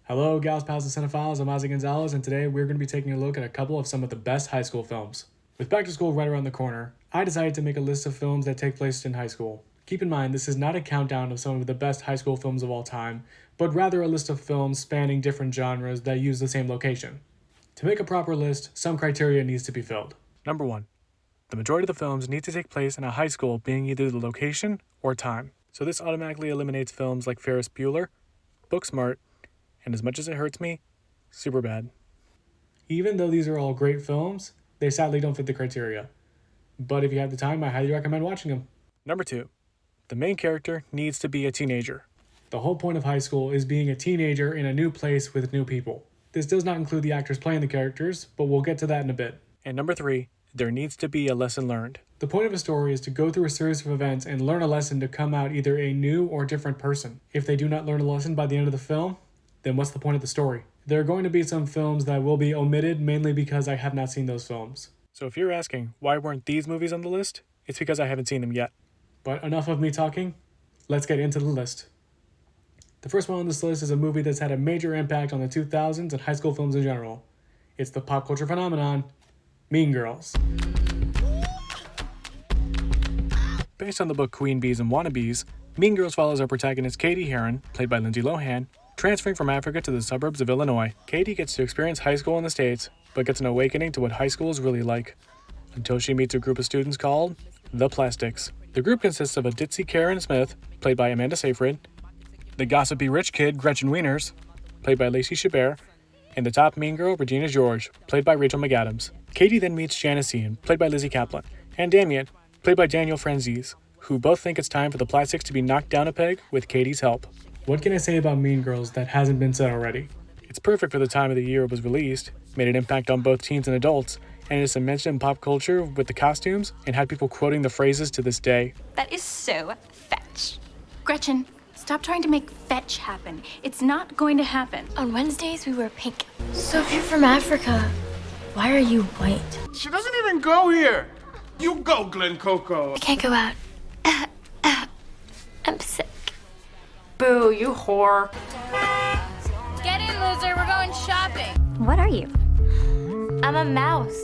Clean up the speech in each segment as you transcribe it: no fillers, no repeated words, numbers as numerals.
Hello, gals, pals, and cinephiles. I'm Ozzy Gonzalez, and today we're going to be taking a look at a couple of some of the best high school films. With back to school right around the corner, I decided to make a list of films that take place in high school. Keep in mind, this is not a countdown of some of the best high school films of all time, but rather a list of films spanning different genres that use the same location. To make a proper list, some criteria needs to be filled. Number 1. The majority of the films need to take place in a high school, being either the location or time. So this automatically eliminates films like Ferris Bueller, Booksmart, and as much as it hurts me, Superbad. Even though these are all great films, they sadly don't fit the criteria. But if you have the time, I highly recommend watching them. Number 2. The main character needs to be a teenager. The whole point of high school is being a teenager in a new place with new people. This does not include the actors playing the characters, but we'll get to that in a bit. And number 3, there needs to be a lesson learned. The point of a story is to go through a series of events and learn a lesson to come out either a new or different person. If they do not learn a lesson by the end of the film, then what's the point of the story? There are going to be some films that will be omitted mainly because I have not seen those films. So if you're asking why weren't these movies on the list, it's because I haven't seen them yet. But enough of me talking, let's get into the list. The first one on this list is a movie that's had a major impact on the 2000s and high school films in general. It's the pop culture phenomenon, Mean Girls. Based on the book Queen Bees and Wannabes, Mean Girls follows our protagonist Katie Heron, played by Lindsay Lohan, transferring from Africa to the suburbs of Illinois. Katie gets to experience high school in the States, but gets an awakening to what high school is really like, until she meets a group of students called the Plastics. The group consists of a ditzy Karen Smith, played by Amanda Seyfried, the gossipy rich kid Gretchen Wieners, played by Lacey Chabert, and the top mean girl Regina George, played by Rachel McAdams. Katie then meets Janice Ian, played by Lizzie Kaplan, and Damien, played by Daniel Franzese, who both think it's time for the Plastics to be knocked down a peg with Katie's help. What can I say about Mean Girls that hasn't been said already? It's perfect for the time of the year it was released, made an impact on both teens and adults, and is mentioned in pop culture with the costumes and had people quoting the phrases to this day. That is so fetch. Gretchen, stop trying to make fetch happen. It's not going to happen. On Wednesdays, we wear pink. So if you're from Africa, why are you white? She doesn't even go here. You go, Glen Coco. I can't go out. I'm sick. Boo, you whore. Get in, loser. We're going shopping. What are you? I'm a mouse.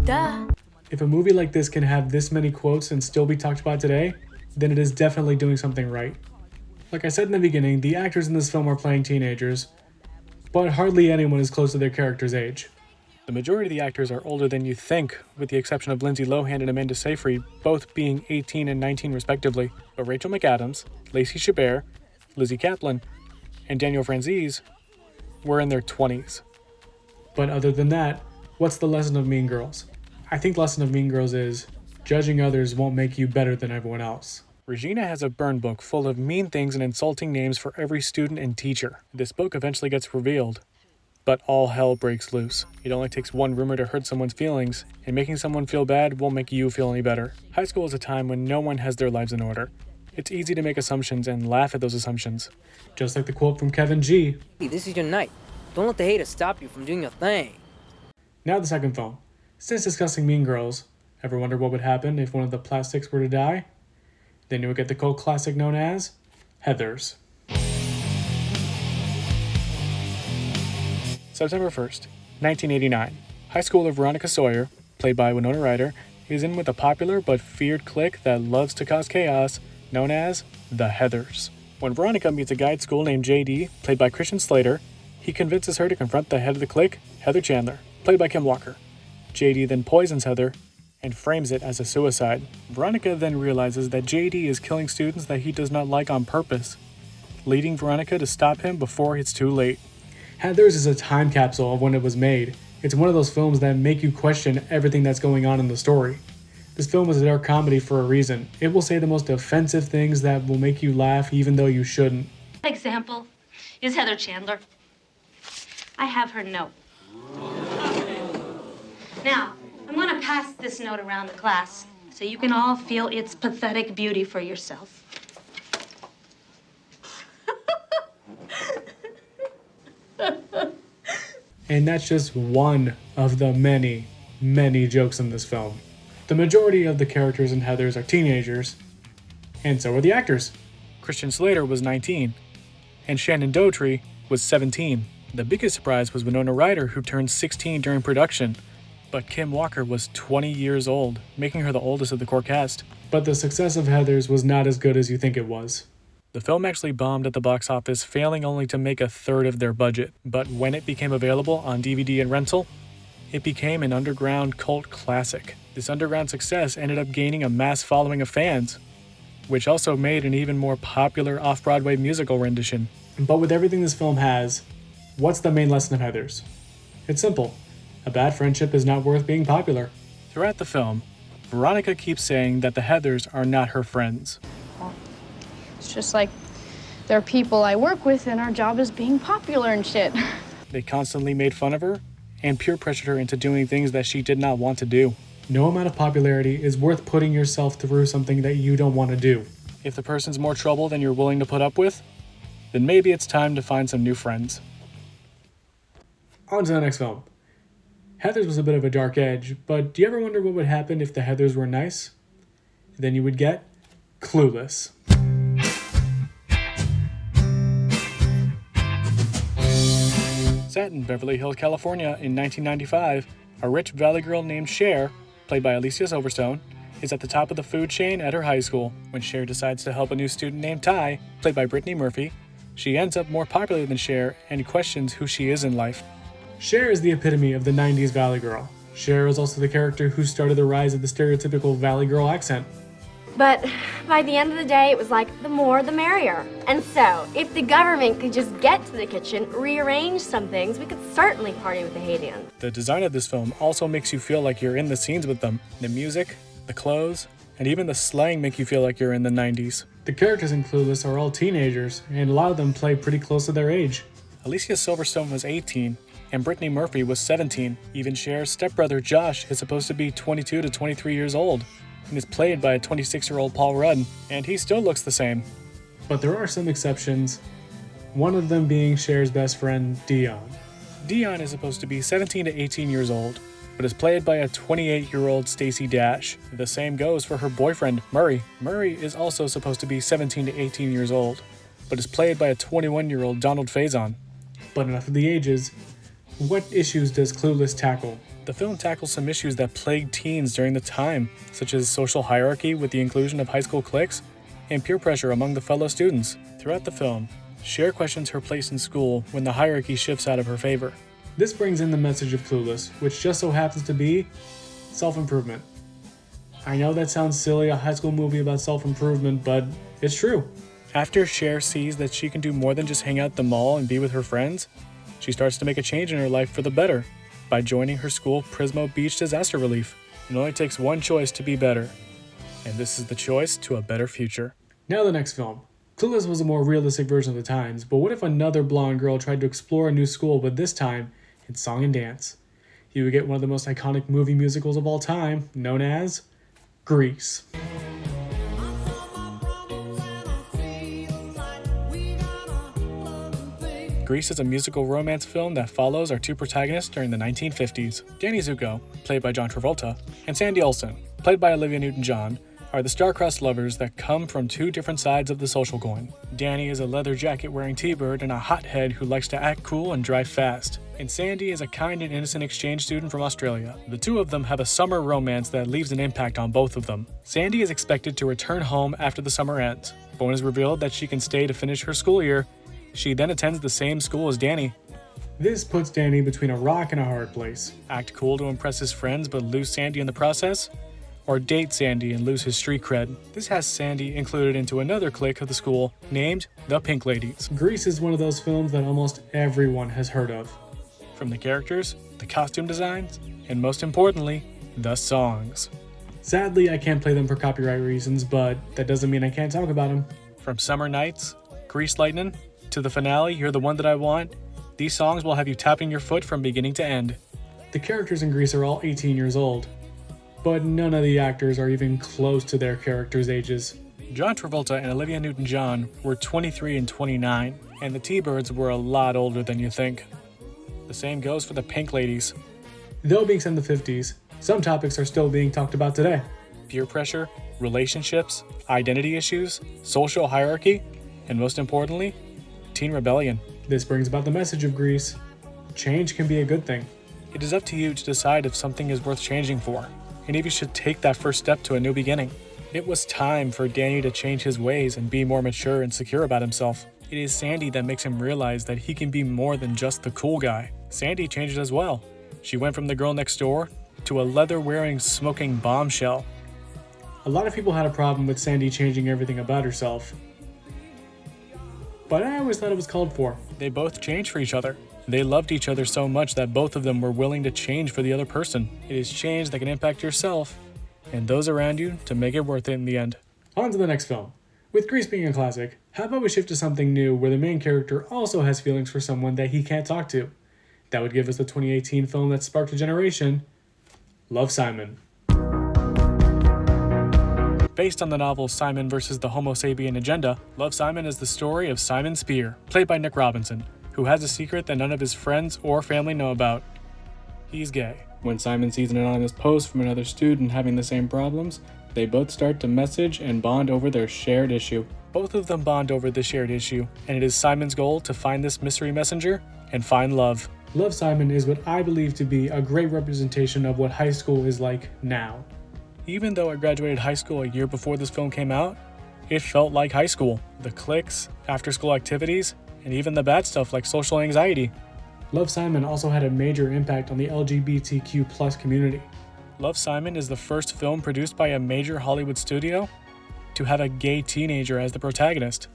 Duh. If a movie like this can have this many quotes and still be talked about today, then it is definitely doing something right. Like I said in the beginning, the actors in this film are playing teenagers, but hardly anyone is close to their character's age. The majority of the actors are older than you think, with the exception of Lindsay Lohan and Amanda Seyfried, both being 18 and 19 respectively. But Rachel McAdams, Lacey Chabert, Lizzie Kaplan, and Daniel Franzese were in their 20s. But other than that, what's the lesson of Mean Girls? I think the lesson of Mean Girls is, judging others won't make you better than everyone else. Regina has a burn book full of mean things and insulting names for every student and teacher. This book eventually gets revealed, but all hell breaks loose. It only takes one rumor to hurt someone's feelings, and making someone feel bad won't make you feel any better. High school is a time when no one has their lives in order. It's easy to make assumptions and laugh at those assumptions. Just like the quote from Kevin G. This is your night. Don't let the haters stop you from doing your thing. Now the second film. Since discussing Mean Girls, ever wonder what would happen if one of the Plastics were to die? Then you would get the cult classic known as Heathers. September 1st, 1989. High schooler Veronica Sawyer, played by Winona Ryder, is in with a popular but feared clique that loves to cause chaos, known as the Heathers. When Veronica meets a guy at school named JD, played by Christian Slater, he convinces her to confront the head of the clique, Heather Chandler, played by Kim Walker. JD then poisons Heather and frames it as a suicide. Veronica then realizes that JD is killing students that he does not like on purpose, leading Veronica to stop him before it's too late. Heathers is a time capsule of when it was made. It's one of those films that make you question everything that's going on in the story. This film is a dark comedy for a reason. It will say the most offensive things that will make you laugh even though you shouldn't. Example is Heather Chandler. I have her note. Now, I'm going to pass this note around the class so you can all feel its pathetic beauty for yourself. And that's just one of the many, many jokes in this film. The majority of the characters in Heathers are teenagers, and so are the actors. Christian Slater was 19, and Shannon Doherty was 17. The biggest surprise was Winona Ryder, who turned 16 during production, but Kim Walker was 20 years old, making her the oldest of the core cast. But the success of Heathers was not as good as you think it was. The film actually bombed at the box office, failing only to make a third of their budget, but when it became available on DVD and rental, it became an underground cult classic. This underground success ended up gaining a mass following of fans, which also made an even more popular off-Broadway musical rendition. But with everything this film has, what's the main lesson of Heathers? It's simple. A bad friendship is not worth being popular. Throughout the film, Veronica keeps saying that the Heathers are not her friends. It's just like they're people I work with and our job is being popular and shit. They constantly made fun of her and peer pressured her into doing things that she did not want to do. No amount of popularity is worth putting yourself through something that you don't want to do. If the person's more trouble than you're willing to put up with, then maybe it's time to find some new friends. On to the next film. Heathers was a bit of a dark edge, but do you ever wonder what would happen if the Heathers were nice? Then you would get Clueless. Set in Beverly Hills, California in 1995, a rich valley girl named Cher, played by Alicia Silverstone, is at the top of the food chain at her high school. When Cher decides to help a new student named Ty, played by Brittany Murphy, she ends up more popular than Cher and questions who she is in life. Cher is the epitome of the 90s valley girl. Cher is also the character who started the rise of the stereotypical valley girl accent. But by the end of the day, it was like, the more the merrier. And so, if the government could just get to the kitchen, rearrange some things, we could certainly party with the Haitians. The design of this film also makes you feel like you're in the scenes with them. The music, the clothes, and even the slang make you feel like you're in the 90s. The characters in Clueless are all teenagers, and a lot of them play pretty close to their age. Alicia Silverstone was 18, and Brittany Murphy was 17. Even Cher's stepbrother Josh is supposed to be 22 to 23 years old, and is played by a 26-year-old Paul Rudd, and he still looks the same. But there are some exceptions, one of them being Cher's best friend, Dion. Dion is supposed to be 17 to 18 years old, but is played by a 28-year-old Stacey Dash. The same goes for her boyfriend, Murray. Murray is also supposed to be 17 to 18 years old, but is played by a 21-year-old Donald Faison. But enough of the ages. What issues does Clueless tackle? The film tackles some issues that plagued teens during the time, such as social hierarchy with the inclusion of high school cliques, and peer pressure among the fellow students. Throughout the film, Cher questions her place in school when the hierarchy shifts out of her favor. This brings in the message of Clueless, which just so happens to be self-improvement. I know that sounds silly, a high school movie about self-improvement, but it's true. After Cher sees that she can do more than just hang out at the mall and be with her friends, she starts to make a change in her life for the better by joining her school Prismo Beach Disaster Relief. It only takes one choice to be better, and this is the choice to a better future. Now the next film. Clueless was a more realistic version of the times, but what if another blonde girl tried to explore a new school, but this time in song and dance? You would get one of the most iconic movie musicals of all time, known as Grease. Grease is a musical romance film that follows our two protagonists during the 1950s. Danny Zuko, played by John Travolta, and Sandy Olsen, played by Olivia Newton-John, are the star-crossed lovers that come from two different sides of the social coin. Danny is a leather jacket-wearing T-bird and a hothead who likes to act cool and drive fast. And Sandy is a kind and innocent exchange student from Australia. The two of them have a summer romance that leaves an impact on both of them. Sandy is expected to return home after the summer ends, but when it is revealed that she can stay to finish her school year, she then attends the same school as Danny. This puts Danny between a rock and a hard place. Act cool to impress his friends but lose Sandy in the process? Or date Sandy and lose his street cred? This has Sandy included into another clique of the school named the Pink Ladies. Grease is one of those films that almost everyone has heard of. From the characters, the costume designs, and most importantly, the songs. Sadly, I can't play them for copyright reasons, but that doesn't mean I can't talk about them. From Summer Nights, Grease Lightning, to the finale, You're the One That I Want, these songs will have you tapping your foot from beginning to end. The characters in Grease are all 18 years old, but none of the actors are even close to their characters' ages. John Travolta and Olivia Newton-John were 23 and 29, and the T-Birds were a lot older than you think. The same goes for the Pink Ladies. Though being set in the 50s, some topics are still being talked about today. Peer pressure, relationships, identity issues, social hierarchy, and most importantly, teen rebellion. This brings about the message of Grease. change can be a good thing. It is up to you to decide if something is worth changing for, and if you should take that first step to a new beginning. It was time for Danny to change his ways and be more mature and secure about himself. It is Sandy that makes him realize that he can be more than just the cool guy. Sandy changed as well. She went from the girl next door to a leather-wearing, smoking bombshell. A lot of people had a problem with Sandy changing everything about herself, but I always thought it was called for. They both changed for each other. They loved each other so much that both of them were willing to change for the other person. It is change that can impact yourself and those around you to make it worth it in the end. On to the next film. With Grease being a classic, how about we shift to something new where the main character also has feelings for someone that he can't talk to? That would give us the 2018 film that sparked a generation, Love, Simon. Based on the novel Simon vs. the Homo Sapien Agenda, Love, Simon is the story of Simon Spear, played by Nick Robinson, who has a secret that none of his friends or family know about. He's gay. When Simon sees an anonymous post from another student having the same problems, they both start to message and bond over their shared issue. Both of them bond over the shared issue, and it is Simon's goal to find this mystery messenger and find love. Love, Simon is what I believe to be a great representation of what high school is like now. Even though I graduated high school a year before this film came out, it felt like high school. The cliques, after-school activities, and even the bad stuff like social anxiety. Love, Simon also had a major impact on the LGBTQ+ community. Love, Simon is the first film produced by a major Hollywood studio to have a gay teenager as the protagonist.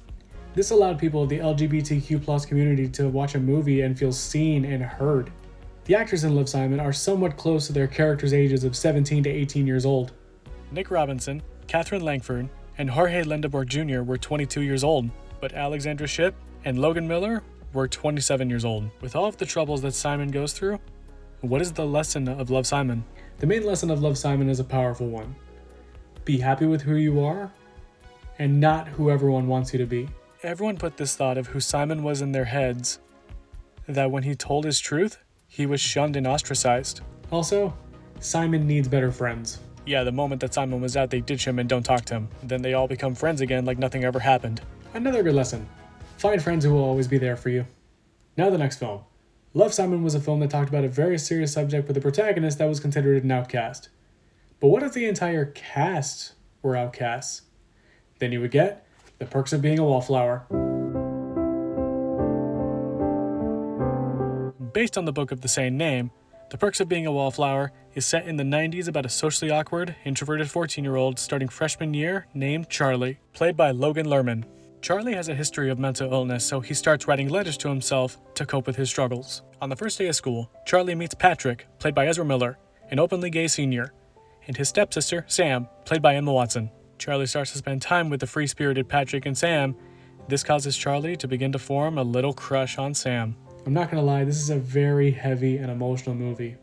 This allowed people of the LGBTQ+ community to watch a movie and feel seen and heard. The actors in Love, Simon are somewhat close to their characters' ages of 17 to 18 years old. Nick Robinson, Catherine Langford, and Jorge Lindeborg Jr. were 22 years old, but Alexandra Shipp and Logan Miller were 27 years old. With all of the troubles that Simon goes through, what is the lesson of Love, Simon? The main lesson of Love, Simon is a powerful one. Be happy with who you are, and not who everyone wants you to be. Everyone put this thought of who Simon was in their heads, that when he told his truth, he was shunned and ostracized. Also, Simon needs better friends. Yeah, the moment that Simon was out, they ditch him and don't talk to him. Then they all become friends again like nothing ever happened. Another good lesson. Find friends who will always be there for you. Now the next film. Love, Simon was a film that talked about a very serious subject with a protagonist that was considered an outcast. But what if the entire cast were outcasts? Then you would get The Perks of Being a Wallflower. Based on the book of the same name, The Perks of Being a Wallflower is set in the 90s about a socially awkward, introverted 14-year-old starting freshman year named Charlie, played by Logan Lerman. Charlie has a history of mental illness, so he starts writing letters to himself to cope with his struggles. On the first day of school, Charlie meets Patrick, played by Ezra Miller, an openly gay senior, and his stepsister, Sam, played by Emma Watson. Charlie starts to spend time with the free-spirited Patrick and Sam. This causes Charlie to begin to form a little crush on Sam. I'm not gonna lie, this is a very heavy and emotional movie,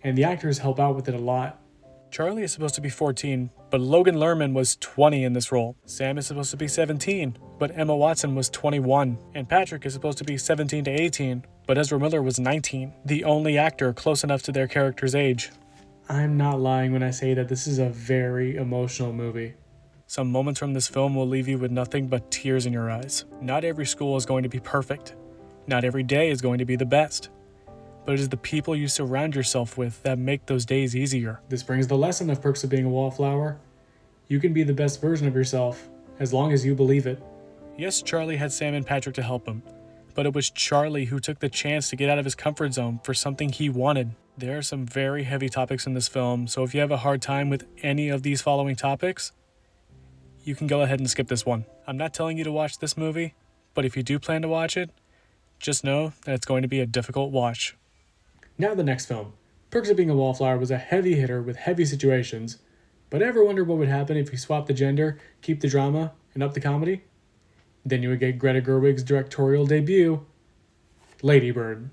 and the actors help out with it a lot. Charlie is supposed to be 14, but Logan Lerman was 20 in this role. Sam is supposed to be 17, but Emma Watson was 21. And Patrick is supposed to be 17 to 18, but Ezra Miller was 19, the only actor close enough to their character's age. I'm not lying when I say that this is a very emotional movie. Some moments from this film will leave you with nothing but tears in your eyes. Not every school is going to be perfect. Not every day is going to be the best. But it is the people you surround yourself with that make those days easier. This brings the lesson of Perks of Being a Wallflower. You can be the best version of yourself, as long as you believe it. Yes, Charlie had Sam and Patrick to help him, but it was Charlie who took the chance to get out of his comfort zone for something he wanted. There are some very heavy topics in this film, so if you have a hard time with any of these following topics, you can go ahead and skip this one. I'm not telling you to watch this movie, but if you do plan to watch it, just know that it's going to be a difficult watch. Now the next film. Perks of Being a Wallflower was a heavy hitter with heavy situations, but ever wonder what would happen if you swap the gender, keep the drama, and up the comedy? Then you would get Greta Gerwig's directorial debut, Lady Bird.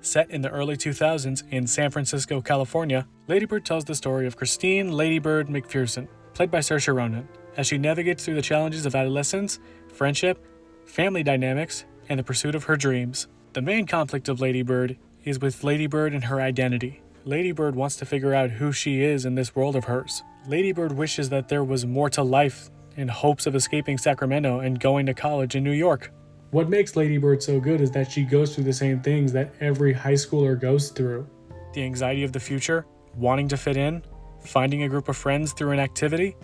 Set in the early 2000s in San Francisco, California, Lady Bird tells the story of Christine Lady Bird McPherson, played by Saoirse Ronan, as she navigates through the challenges of adolescence, friendship, family dynamics, and the pursuit of her dreams. The main conflict of Lady Bird is with Lady Bird and her identity. Lady Bird wants to figure out who she is in this world of hers. Lady Bird wishes that there was more to life in hopes of escaping Sacramento and going to college in New York. What makes Lady Bird so good is that she goes through the same things that every high schooler goes through. The anxiety of the future, wanting to fit in, finding a group of friends through an activity,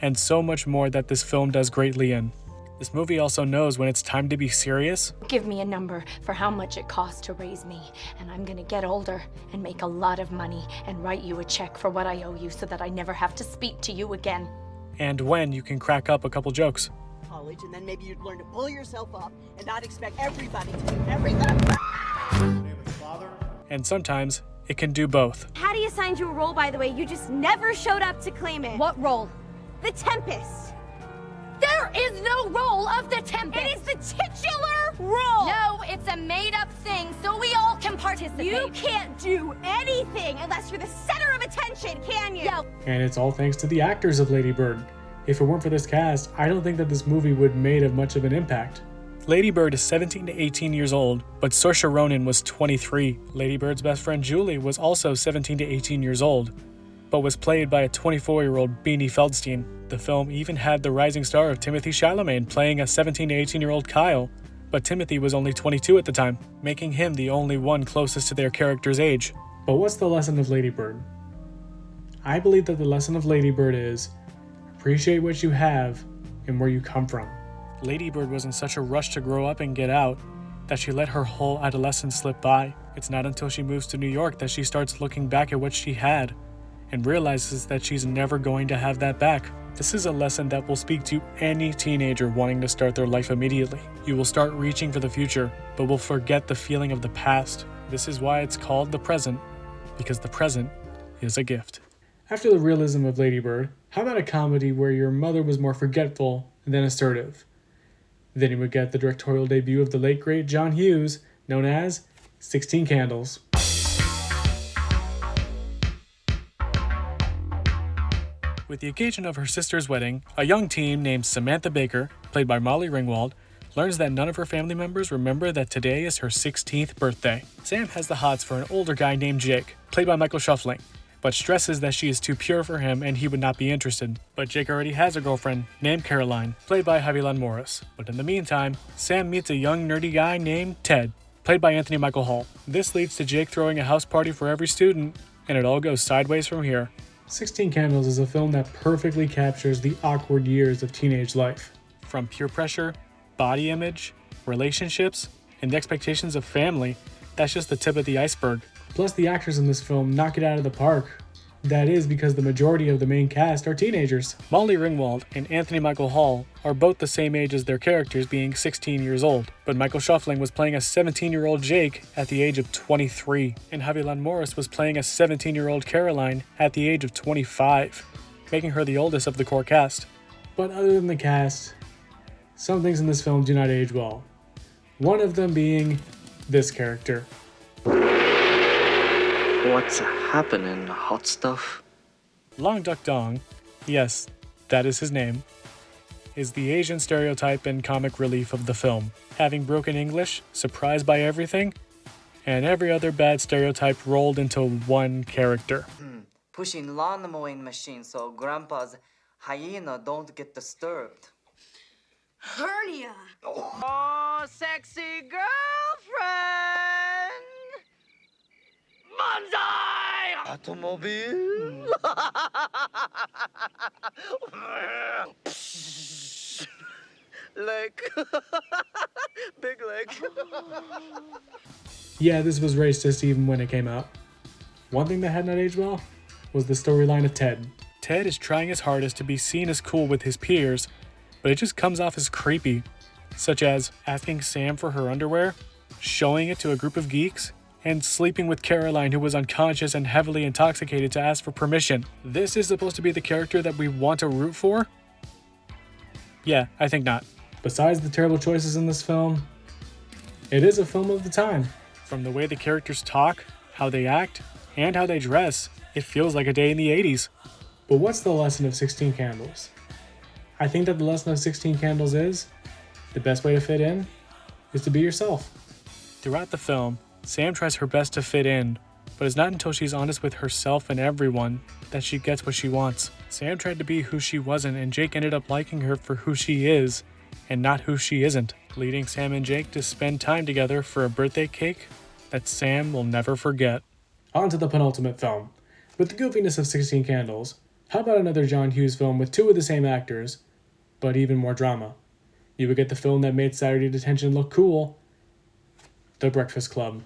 and so much more that this film does greatly in. This movie also knows when it's time to be serious. Give me a number for how much it costs to raise me, and I'm gonna get older and make a lot of money and write you a check for what I owe you so that I never have to speak to you again. And when you can crack up a couple jokes. College, and then maybe you'd learn to pull yourself up and not expect everybody to do everything. And sometimes it can do both. Hattie assigned you a role, by the way. You just never showed up to claim it. What role? The Tempest. There is no role of the Tempest! It is the titular role! No, it's a made-up thing, so we all can participate. You can't do anything unless you're the center of attention, can you? No. And it's all thanks to the actors of Lady Bird. If it weren't for this cast, I don't think that this movie would have made much of an impact. Lady Bird is 17 to 18 years old, but Saoirse Ronan was 23. Lady Bird's best friend Julie was also 17 to 18 years old, but was played by a 24-year-old Beanie Feldstein. The film even had the rising star of Timothée Chalamet playing a 17 to 18-year-old Kyle, but Timothy was only 22 at the time, making him the only one closest to their character's age. But what's the lesson of Lady Bird? I believe that the lesson of Lady Bird is appreciate what you have and where you come from. Lady Bird was in such a rush to grow up and get out that she let her whole adolescence slip by. It's not until she moves to New York that she starts looking back at what she had and realizes that she's never going to have that back. This is a lesson that will speak to any teenager wanting to start their life immediately. You will start reaching for the future, but will forget the feeling of the past. This is why it's called the present, because the present is a gift. After the realism of Lady Bird, how about a comedy where your mother was more forgetful than assertive? Then you would get the directorial debut of the late great John Hughes, known as 16 Candles. With the occasion of her sister's wedding, a young teen named Samantha Baker, played by Molly Ringwald, learns that none of her family members remember that today is her 16th birthday. Sam has the hots for an older guy named Jake, played by Michael Shuffling, but stresses that she is too pure for him and he would not be interested. But Jake already has a girlfriend named Caroline, played by Haviland Morris. But in the meantime, Sam meets a young nerdy guy named Ted, played by Anthony Michael Hall. This leads to Jake throwing a house party for every student, and it all goes sideways from here. 16 Candles is a film that perfectly captures the awkward years of teenage life. From peer pressure, body image, relationships, and the expectations of family, that's just the tip of the iceberg. Plus, the actors in this film knock it out of the park. That is because the majority of the main cast are teenagers. Molly Ringwald and Anthony Michael Hall are both the same age as their characters, being 16 years old. But Michael Shuffling was playing a 17-year-old Jake at the age of 23, and Haviland Morris was playing a 17-year-old Caroline at the age of 25, making her the oldest of the core cast. But other than the cast, some things in this film do not age well. One of them being this character. What's happening, hot stuff? Long Duck Dong, yes, that is his name, is the Asian stereotype and comic relief of the film, having broken English, surprised by everything, and every other bad stereotype rolled into one character. Pushing lawn mowing machine so Grandpa's hyena don't get disturbed. Hernia. Oh, sexy girlfriend! Banzai! Automobile! Leg. Big leg. Yeah, this was racist even when it came out. One thing that had not aged well was the storyline of Ted. Ted is trying his hardest to be seen as cool with his peers, but it just comes off as creepy, such as asking Sam for her underwear, showing it to a group of geeks, and sleeping with Caroline, who was unconscious and heavily intoxicated, to ask for permission. This is supposed to be the character that we want to root for? Yeah, I think not. Besides the terrible choices in this film, it is a film of the time. From the way the characters talk, how they act, and how they dress, it feels like a day in the 80s. But what's the lesson of 16 Candles? I think that the lesson of 16 Candles is, the best way to fit in is to be yourself. Throughout the film, Sam tries her best to fit in, But it's not until she's honest with herself and everyone that she gets what she wants. Sam tried to be who she wasn't, and Jake ended up liking her for who she is and not who she isn't, leading Sam and Jake to spend time together for a birthday cake that Sam will never forget. On to the penultimate film. With the goofiness of 16 Candles, how about another John Hughes film with two of the same actors, but even more drama? You would get the film that made Saturday Detention look cool, The Breakfast Club.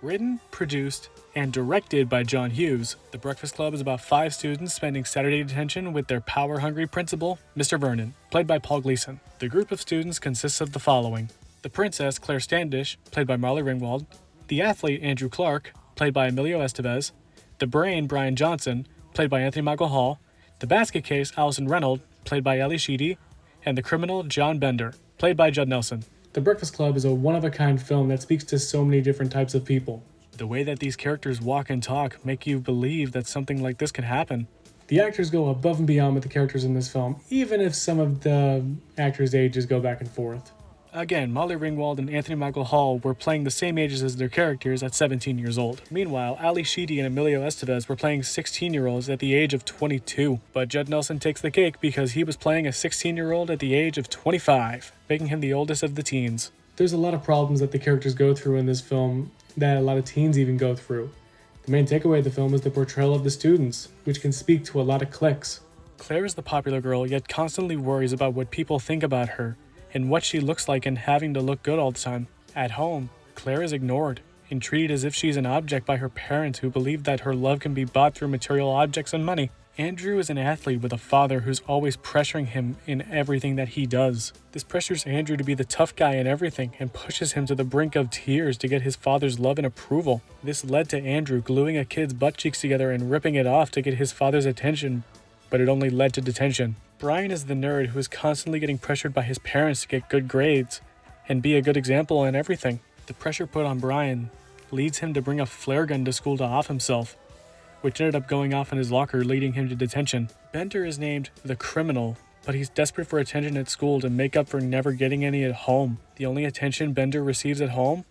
Written, produced, and directed by John Hughes, The Breakfast Club is about 5 students spending Saturday detention with their power-hungry principal, Mr. Vernon, played by Paul Gleason. The group of students consists of the following: the princess, Claire Standish, played by Molly Ringwald; the athlete, Andrew Clark, played by Emilio Estevez; the brain, Brian Johnson, played by Anthony Michael Hall; the basket case, Allison Reynolds, played by Ellie Sheedy; and the criminal, John Bender, played by Judd Nelson. The Breakfast Club is a one-of-a-kind film that speaks to so many different types of people. The way that these characters walk and talk make you believe that something like this can happen. The actors go above and beyond with the characters in this film, even if some of the actors' ages go back and forth. Again, Molly Ringwald and Anthony Michael Hall were playing the same ages as their characters at 17 years old. Meanwhile, Ali Sheedy and Emilio Estevez were playing 16-year-olds at the age of 22. But Judd Nelson takes the cake because he was playing a 16-year-old at the age of 25, making him the oldest of the teens. There's a lot of problems that the characters go through in this film that a lot of teens even go through. The main takeaway of the film is the portrayal of the students, which can speak to a lot of cliques. Claire is the popular girl, yet constantly worries about what people think about her and what she looks like and having to look good all the time. At home, Claire is ignored and treated as if she's an object by her parents who believe that her love can be bought through material objects and money. Andrew is an athlete with a father who's always pressuring him in everything that he does. This pressures Andrew to be the tough guy in everything and pushes him to the brink of tears to get his father's love and approval. This led to Andrew gluing a kid's butt cheeks together and ripping it off to get his father's attention, but it only led to detention. Brian is the nerd who is constantly getting pressured by his parents to get good grades and be a good example in everything. The pressure put on Brian leads him to bring a flare gun to school to off himself, which ended up going off in his locker, leading him to detention. Bender is named the criminal, but he's desperate for attention at school to make up for never getting any at home. The only attention Bender receives at home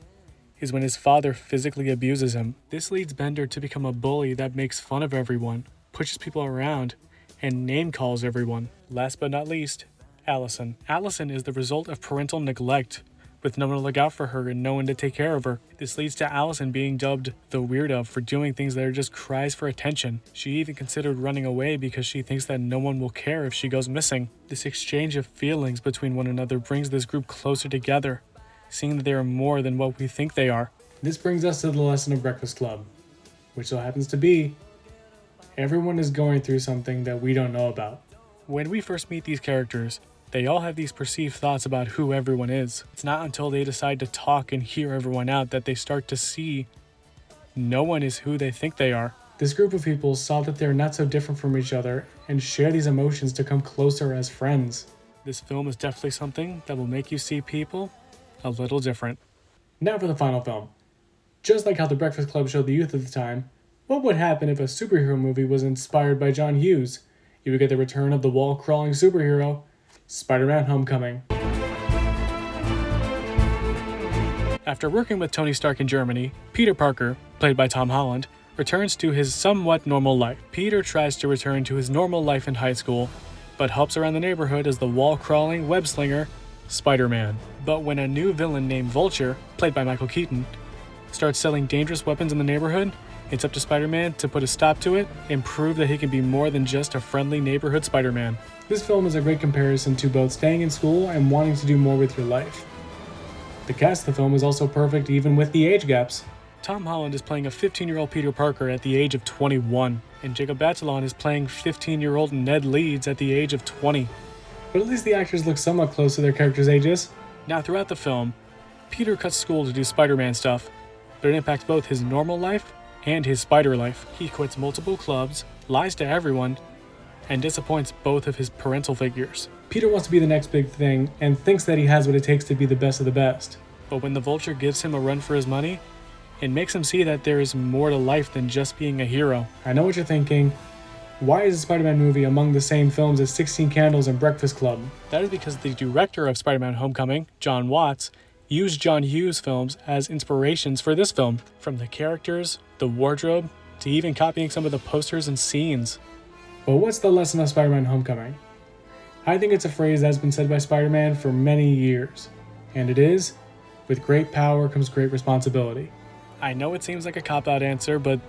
is when his father physically abuses him. This leads Bender to become a bully that makes fun of everyone, pushes people around, and name calls everyone. Last but not least, Allison. Allison is the result of parental neglect, with no one to look out for her and no one to take care of her. This leads to Allison being dubbed the weirdo for doing things that are just cries for attention. She even considered running away because she thinks that no one will care if she goes missing. This exchange of feelings between one another brings this group closer together, seeing that they are more than what we think they are. This brings us to the lesson of Breakfast Club, which so happens to be everyone is going through something that we don't know about. When we first meet these characters, they all have these perceived thoughts about who everyone is. It's not until they decide to talk and hear everyone out that they start to see no one is who they think they are. This group of people saw that they're not so different from each other and share these emotions to come closer as friends. This film is definitely something that will make you see people a little different. Now for the final film. Just like how The Breakfast Club showed the youth of the time, what would happen if a superhero movie was inspired by John Hughes? You would get the return of the wall-crawling superhero, Spider-Man: Homecoming. After working with Tony Stark in Germany, Peter Parker, played by Tom Holland, returns to his somewhat normal life. Peter tries to return to his normal life in high school, but helps around the neighborhood as the wall-crawling web-slinger, Spider-Man. But when a new villain named Vulture, played by Michael Keaton, starts selling dangerous weapons in the neighborhood, it's up to Spider-Man to put a stop to it and prove that he can be more than just a friendly neighborhood Spider-Man. This film is a great comparison to both staying in school and wanting to do more with your life. The cast of the film is also perfect even with the age gaps. Tom Holland is playing a 15-year-old Peter Parker at the age of 21, and Jacob Batalon is playing 15-year-old Ned Leeds at the age of 20. But at least the actors look somewhat close to their characters' ages. Now throughout the film, Peter cuts school to do Spider-Man stuff, but it impacts both his normal life and his spider life. He quits multiple clubs, lies to everyone, and disappoints both of his parental figures. Peter wants to be the next big thing and thinks that he has what it takes to be the best of the best. But when the Vulture gives him a run for his money, it makes him see that there is more to life than just being a hero. I know what you're thinking. Why is a Spider-Man movie among the same films as 16 Candles and Breakfast Club? That is because the director of Spider-Man Homecoming, John Watts, used John Hughes films as inspirations for this film, from the characters, the wardrobe, to even copying some of the posters and scenes. But what's the lesson of Spider-Man Homecoming? I think it's a phrase that's been said by Spider-Man for many years, and it is, with great power comes great responsibility. I know it seems like a cop-out answer, but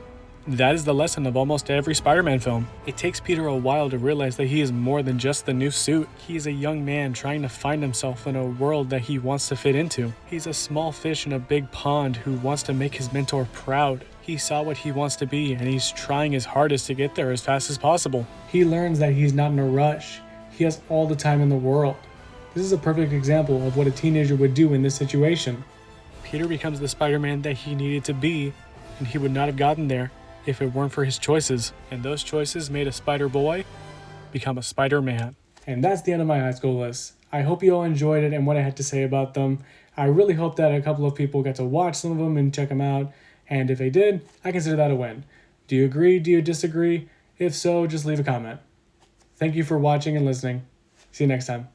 that is the lesson of almost every Spider-Man film. It takes Peter a while to realize that he is more than just the new suit. He is a young man trying to find himself in a world that he wants to fit into. He's a small fish in a big pond who wants to make his mentor proud. He saw what he wants to be, and he's trying his hardest to get there as fast as possible. He learns that he's not in a rush. He has all the time in the world. This is a perfect example of what a teenager would do in this situation. Peter becomes the Spider-Man that he needed to be, and he would not have gotten there if it weren't for his choices. And those choices made a Spider-Boy become a Spider-Man. And that's the end of my high school list. I hope you all enjoyed it and what I had to say about them. I really hope that a couple of people got to watch some of them and check them out. And if they did, I consider that a win. Do you agree? Do you disagree? If so, just leave a comment. Thank you for watching and listening. See you next time.